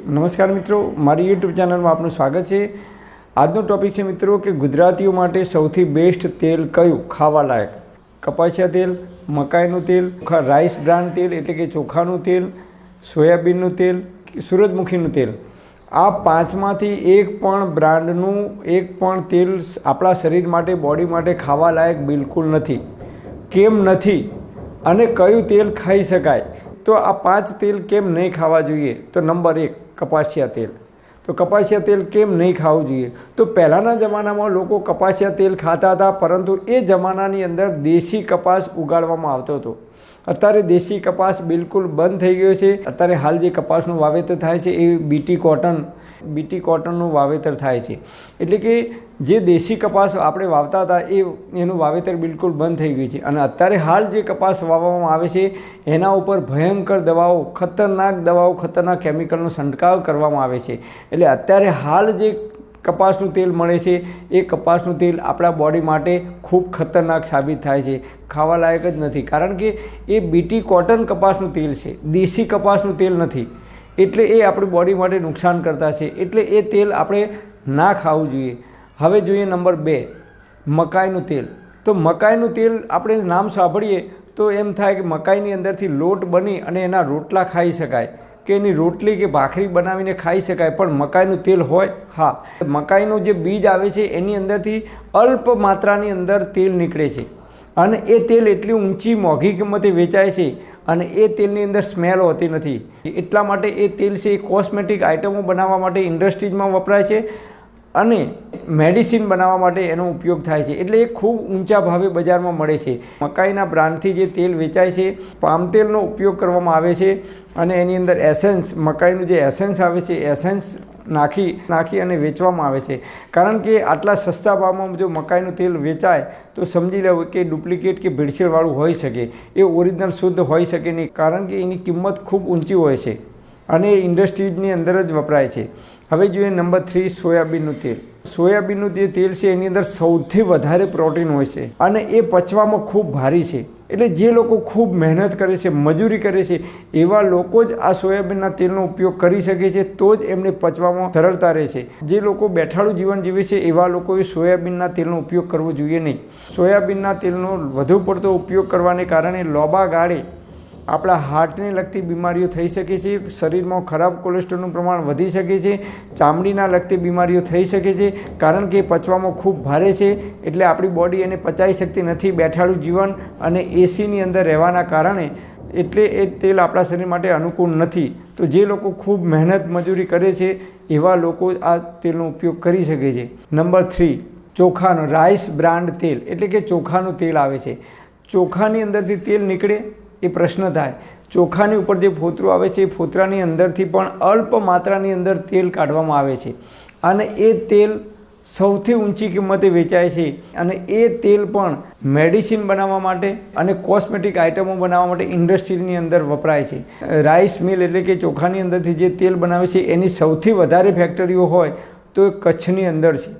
નમસ્કાર મિત્રો, મારી યુટ્યુબ ચેનલમાં આપનું સ્વાગત છે। આજનો ટોપિક છે મિત્રો કે ગુજરાતીઓ માટે સૌથી બેસ્ટ તેલ કયું ખાવા લાયક? કપાસિયા તેલ, મકાઈનું તેલ, રાઈસ બ્રાન્ડ તેલ એટલે કે ચોખાનું તેલ, સોયાબીનનું તેલ, સૂરજમુખીનું તેલ। આ પાંચમાંથી એક પણ બ્રાન્ડનું એક પણ તેલ આપણા શરીર માટે, બોડી માટે ખાવા લાયક બિલકુલ નથી। કેમ નથી અને કયું તેલ ખાઈ શકાય? તો આ પાંચ તેલ કેમ નહીં ખાવા જોઈએ? તો નંબર 1 કપાસિયા તેલ। તો કપાસિયા તેલ કેમ નહીં ખાવું જોઈએ? તો પહેલાંના જમાનામાં લોકો કપાસિયા તેલ ખાતા હતા, પરંતુ એ જમાનાની અંદર દેશી કપાસ ઉગાડવામાં આવતો હતો। અત્યારે દેશી કપાસ બિલકુલ બંધ થઈ ગયો છે। અત્યારે હાલ જે કપાસનું વાવેતર થાય છે એ બીટી કોટનનું વાવેતર થાય છે। એટલે કે જે દેશી કપાસ આપણે વાવતા હતા એનું વાવેતર બિલકુલ બંધ થઈ ગયું છે અને અત્યારે હાલ જે કપાસ વાવવામાં આવે છે એના ઉપર ભયંકર દવાઓ, ખતરનાક કેમિકલનો છંટકાવ કરવામાં આવે છે। એટલે અત્યારે હાલ જે કપાસનું તેલ મળે છે એ કપાસનું તેલ આપણા બોડી માટે ખૂબ ખતરનાક સાબિત થાય છે, ખાવા લાયક જ નથી। કારણ કે એ બીટી કોટન કપાસનું તેલ છે, દેશી કપાસનું તેલ નથી। એટલે એ આપણી બોડી માટે નુકસાન કરતા છે, એટલે એ તેલ આપણે ના ખાવું જોઈએ। હવે જોઈએ નંબર 2 મકાઈનું તેલ। તો મકાઈનું તેલ આપણે નામ સાંભળીએ તો એમ થાય કે મકાઈની અંદરથી લોટ બની અને એના રોટલા ખાઈ શકાય, કે એની રોટલી કે ભાખરી બનાવીને ખાઈ શકાય, પણ મકાઈનું તેલ હોય? હા, મકાઈનું જે બીજ આવે છે એની અંદરથી અલ્પ માત્રાની અંદર તેલ નીકળે છે અને એ તેલ એટલી ઊંચી મોંઘી કિંમતે વેચાય છે અને એ તેલની અંદર સ્મેલ હોતી નથી। એટલા માટે એ તેલ છે એ કોસ્મેટિક આઇટમો બનાવવા માટે ઇન્ડસ્ટ્રીઝમાં વપરાય છે અને મેડિસિન બનાવવા માટે એનો ઉપયોગ થાય છે। એટલે એ ખૂબ ઊંચા ભાવે બજારમાં મળે છે। મકાઈના બ્રાન્ડથી જે તેલ વેચાય છે, પામ તેલનો ઉપયોગ કરવામાં આવે છે અને એની અંદર એસેન્સ, મકાઈનું જે એસેન્સ આવે છે એસેન્સ નાખી અને વેચવામાં આવે છે। કારણ કે આટલા સસ્તા ભાવમાં જો મકાઈનું તેલ વેચાય તો સમજી લેવું કે ડુપ્લિકેટ કે ભેળસેળવાળું હોઈ શકે, એ ઓરિજિનલ શુદ્ધ હોઈ શકે નહીં, કારણ કે એની કિંમત ખૂબ ઊંચી હોય છે અને એ ઇન્ડસ્ટ્રીઝની અંદર જ વપરાય છે। હવે જોઈએ નંબર 3 સોયાબીનનું તેલ। સોયાબીનનું જે તેલ છે એની અંદર સૌથી વધારે પ્રોટીન હોય છે અને એ પચવામાં ખૂબ ભારી છે। એટલે જે લોકો ખૂબ મહેનત કરે છે, મજૂરી કરે છે, એવા લોકો જ આ સોયાબીનના તેલનો ઉપયોગ કરી શકે છે, તો જ એમને પચવામાં સરળતા રહે છે। જે લોકો બેઠાડું જીવન જીવે છે એવા લોકોએ સોયાબીનના તેલનો ઉપયોગ કરવો જોઈએ નહીં। સોયાબીનના તેલનો વધુ પડતો ઉપયોગ કરવાને કારણે લાંબા ગાળે આપણા હાર્ટને લગતી બીમારીઓ થઈ શકે છે, શરીરમાં ખરાબ કોલેસ્ટ્રોલનું પ્રમાણ વધી શકે છે, ચામડીના લગતી બીમારીઓ થઈ શકે છે, કારણ કે પચવામાં ખૂબ ભારે છે। એટલે આપણી બોડી એને પચાવી શકતી નથી, બેઠાડું જીવન અને એસીની અંદર રહેવાના કારણે, એટલે એ તેલ આપણા શરીર માટે અનુકૂળ નથી। તો જે લોકો ખૂબ મહેનત મજૂરી કરે છે એવા લોકો આ તેલનો ઉપયોગ કરી શકે છે। નંબર 3 ચોખાનું રાઈસ બ્રાન્ડ તેલ એટલે કે ચોખાનું તેલ આવે છે। ચોખાની અંદરથી તેલ નીકળે એ પ્રશ્ન થાય। ચોખાની ઉપર જે ફોતરું આવે છે એ ફોતરાની અંદરથી પણ અલ્પ માત્રાની અંદર તેલ કાઢવામાં આવે છે અને એ તેલ સૌથી ઊંચી કિંમતે વેચાય છે અને એ તેલ પણ મેડિસિન બનાવવા માટે અને કોસ્મેટિક આઇટમો બનાવવા માટે ઇન્ડસ્ટ્રીની અંદર વપરાય છે। રાઈસ મિલ એટલે કે ચોખાની અંદરથી જે તેલ બનાવે છે એની સૌથી વધારે ફેક્ટરીઓ હોય તો એ કચ્છની અંદર છે,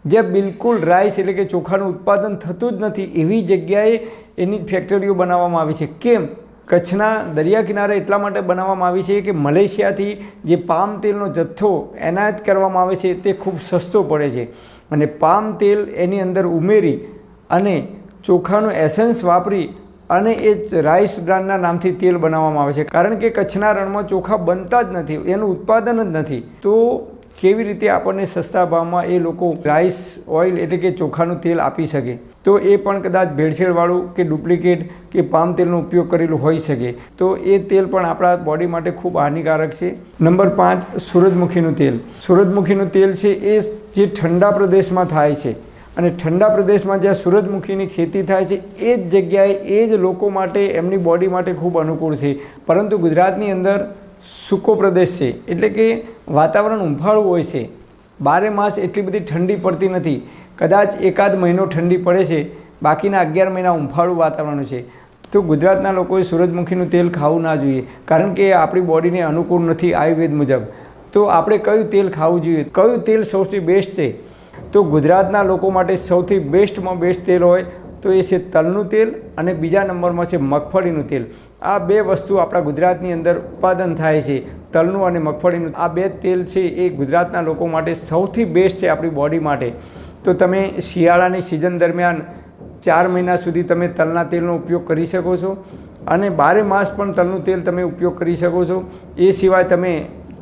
જ્યાં બિલકુલ રાઈસ એટલે કે ચોખાનું ઉત્પાદન થતું જ નથી, એવી જગ્યાએ એની ફેક્ટરીઓ બનાવવામાં આવી છે। કેમ? કચ્છના દરિયા કિનારે એટલા માટે બનાવવામાં આવી છે કે મલેશિયાથી જે પામ તેલનો જથ્થો એનાયત કરવામાં આવે છે તે ખૂબ સસ્તો પડે છે અને પામ તેલ એની અંદર ઉમેરી અને ચોખાનું એસેન્સ વાપરી અને એ રાઈસ બ્રાન્ડના નામથી તેલ બનાવવામાં આવે છે। કારણ કે કચ્છના રણમાં ચોખા બનતા જ નથી, એનું ઉત્પાદન જ નથી, તો કેવી રીતે આપણને સસ્તા ભાવમાં એ લોકો રાઈસ ઓઇલ એટલે કે ચોખાનું તેલ આપી શકે? તો એ પણ કદાચ ભેળસેળવાળું કે ડુપ્લિકેટ કે પામ તેલનો ઉપયોગ કરેલું હોઈ શકે, તો એ તેલ પણ આપણા બોડી માટે ખૂબ હાનિકારક છે। નંબર 5 સૂરજમુખીનું તેલ। સૂરજમુખીનું તેલ છે એ જે ઠંડા પ્રદેશમાં થાય છે અને ઠંડા પ્રદેશમાં જ્યાં સૂરજમુખીની ખેતી થાય છે એ જ જગ્યાએ એ જ લોકો માટે, એમની બોડી માટે ખૂબ અનુકૂળ છે। પરંતુ ગુજરાતની અંદર સૂકો પ્રદેશ છે, એટલે કે વાતાવરણ ઉંફાળું હોય છે, 12 માસ એટલી બધી ઠંડી પડતી નથી, કદાચ એકાદ મહિનો ઠંડી પડે છે, બાકીના 11 મહિના ઉંફાળું વાતાવરણ છે। તો ગુજરાતના લોકોએ સૂરજમુખીનું તેલ ખાવું ના જોઈએ, કારણ કે એ આપણી બોડીને અનુકૂળ નથી આયુર્વેદ મુજબ। તો આપણે કયું તેલ ખાવું જોઈએ? કયું તેલ સૌથી બેસ્ટ છે? તો ગુજરાતના લોકો માટે સૌથી બેસ્ટમાં બેસ્ટ તેલ હોય તો એ છે તલનું તેલ અને બીજા નંબરમાં છે મગફળીનું તેલ. આ બે વસ્તુ આપણા ગુજરાતની અંદર ઉત્પાદન થાય છે, તલનું અને મગફળીનું. આ બે તેલ છે એ ગુજરાતના લોકો માટે સૌથી બેસ્ટ છે આપણી બોડી માટે. તો તમે શિયાળાની સિઝન દરમિયાન 4 મહિના સુધી તમે તલના તેલનો ઉપયોગ કરી શકો છો અને 12 માસ પણ તલનું તેલ તમે ઉપયોગ કરી શકો છો. એ સિવાય તમે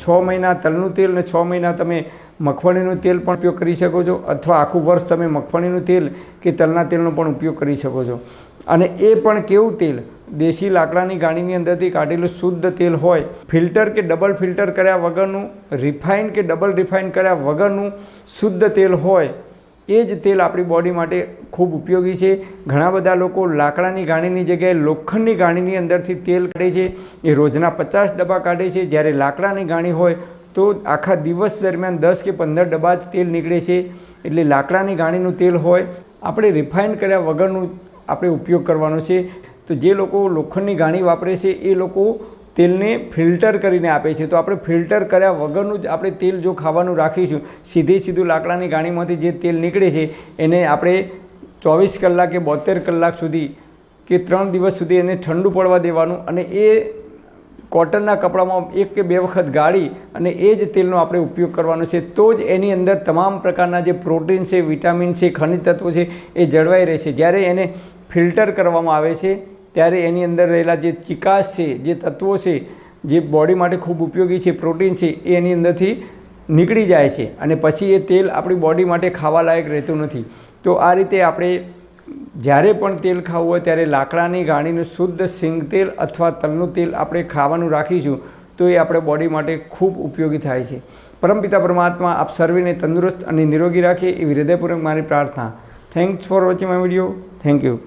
6 મહિના તલનું તેલ અને 6 મહિના તમે મગફળીનું તેલ પણ ઉપયોગ કરી શકો છો, અથવા આખું વર્ષ તમે મગફળીનું તેલ કે તલના તેલનો પણ ઉપયોગ કરી શકો છો. અને એ પણ કેવું તેલ? દેશી લાકડાની ગાડીની અંદરથી કાઢેલું શુદ્ધ તેલ હોય, ફિલ્ટર કે ડબલ ફિલ્ટર કર્યા વગરનું, રિફાઇન કે ડબલ રિફાઇન કર્યા વગરનું શુદ્ધ તેલ હોય. એ જ તેલ આપણી બોડી માટે ખૂબ ઉપયોગી છે. ઘણા બધા લોકો લાકડાની ગાણીની જગ્યાએ લોખંડની ગાણીની અંદરથી તેલ કાઢે છે. એ રોજના 50 ડબ્બા કાઢે છે, જ્યારે લાકડાની ગાણી હોય તો આખા દિવસ દરમિયાન 10 કે 15 ડબ્બા તેલ નીકળે છે. એટલે લાકડાની ગાણીનું તેલ હોય, આપણે રિફાઇન કર્યા વગરનું આપણે ઉપયોગ કરવાનો છે. તો જે લોકો લોખંડની ગાણી વાપરે છે એ લોકો તેલને ફિલ્ટર કરીને આપે છે. તો આપણે ફિલ્ટર કર્યા વગરનું જ આપણે તેલ જો ખાવાનું રાખીશું, સીધું લાકડાની ગાણીમાંથી જે તેલ નીકળે છે એને આપણે 24 કલાક કે 72 કલાક સુધી કે 3 દિવસ સુધી એને ઠંડુ પડવા દેવાનું અને એ કોટનના કપડામાં 1 કે 2 વખત ગાળી અને એ જ તેલનો આપણે ઉપયોગ કરવાનો છે. તો જ એની અંદર તમામ પ્રકારના જે પ્રોટીન છે, વિટામિન છે, ખનિજ તત્વો છે એ જળવાઈ રહે છે. જ્યારે એને ફિલ્ટર કરવામાં આવે છે ત્યારે એની અંદર રહેલા જે ચિકાસ છે, જે તત્વો છે, જે બોડી માટે ખૂબ ઉપયોગી છે, પ્રોટીન છે, એ એની અંદરથી નીકળી જાય છે અને પછી એ તેલ આપણી બોડી માટે ખાવા લાયક રહેતું નથી. તો આ રીતે આપણે જ્યારે પણ તેલ ખાવું હોય ત્યારે લાકડાની ગાણીનું શુદ્ધ સિંગ તેલ અથવા તલનું તેલ આપણે ખાવાનું રાખીશું તો એ આપણે બોડી માટે ખૂબ ઉપયોગી થાય છે. પરમપિતા પરમાત્મા આપ સર્વેને તંદુરસ્ત અને નિરોગી રાખે એવી હૃદયપૂર્વક મારી પ્રાર્થના. Thanks for watching my video. Thank you.